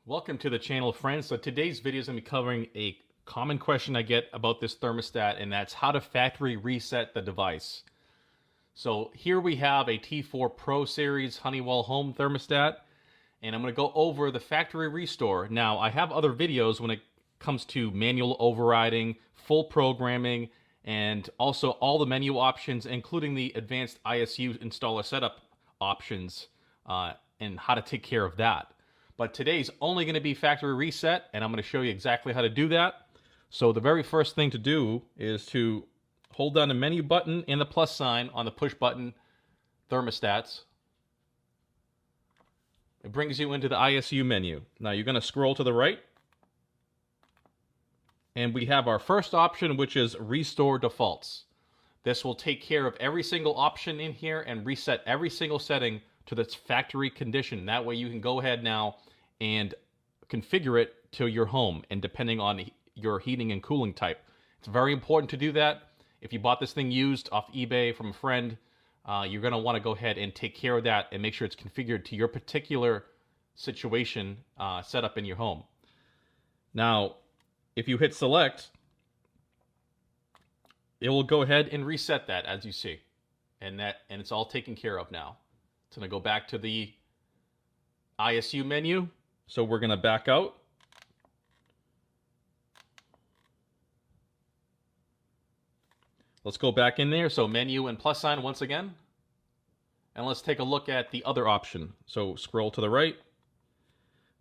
Welcome to the channel, friends. So today's video is going to be covering a common question I get about this thermostat, and that's how to factory reset the device. So here we have a T4 Pro Series Honeywell home thermostat, and I'm going to go over the factory restore. Now, I have other videos when it comes to manual overriding, full programming, and also all the menu options, including the advanced ISU installer setup options, and how to take care of that. But today's only going to be factory reset, and I'm going to show you exactly how to do that. So the very first thing to do is to hold down the menu button and the plus sign on the push button thermostats. It brings you into the ISU menu. Now you're going to scroll to the right, and we have our first option, which is Restore Defaults. This will take care of every single option in here and reset every single setting to its factory condition. That way you can go ahead now and configure it to your home, and depending on your heating and cooling type. It's very important to do that. If you bought this thing used off eBay from a friend, you're going to want to go ahead and take care of that and make sure it's configured to your particular situation set up in your home. Now, if you hit select, it will go ahead and reset that, as you see, and it's all taken care of now. It's going to go back to the ISU menu. So we're going to back out. Let's go back in there. So menu and plus sign once again. And let's take a look at the other option. So scroll to the right.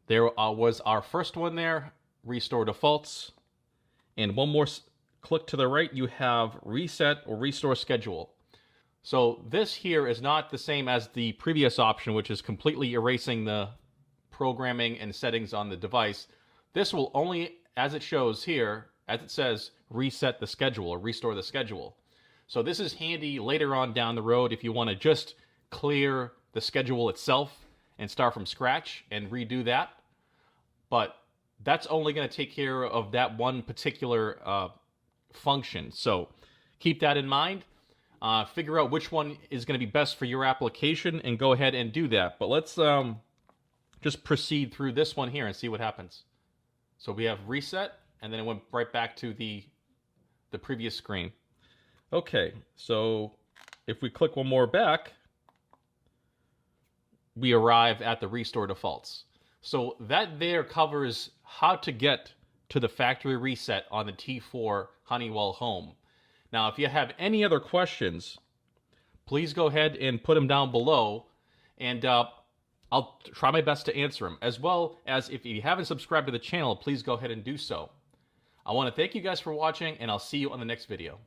There was our first one there, Restore Defaults. And one more click to the right, you have Reset or Restore Schedule. So this here is not the same as the previous option, which is completely erasing the programming and settings on the device. This will only, as it shows here, as it says, reset the schedule or restore the schedule. So this is handy later on down the road if you want to just clear the schedule itself and start from scratch and redo that. But that's only going to take care of that one particular function. So keep that in mind. Figure out which one is going to be best for your application and go ahead and do that. But let's just proceed through this one here and see what happens. So we have reset, and then it went right back to the previous screen. Okay, so if we click one more back, we arrive at the Restore Defaults. So that there covers how to get to the factory reset on the T4 Honeywell home. Now, if you have any other questions, please go ahead and put them down below, and I'll try my best to answer them. As well as if you haven't subscribed to the channel, please go ahead and do so. I want to thank you guys for watching, and I'll see you on the next video.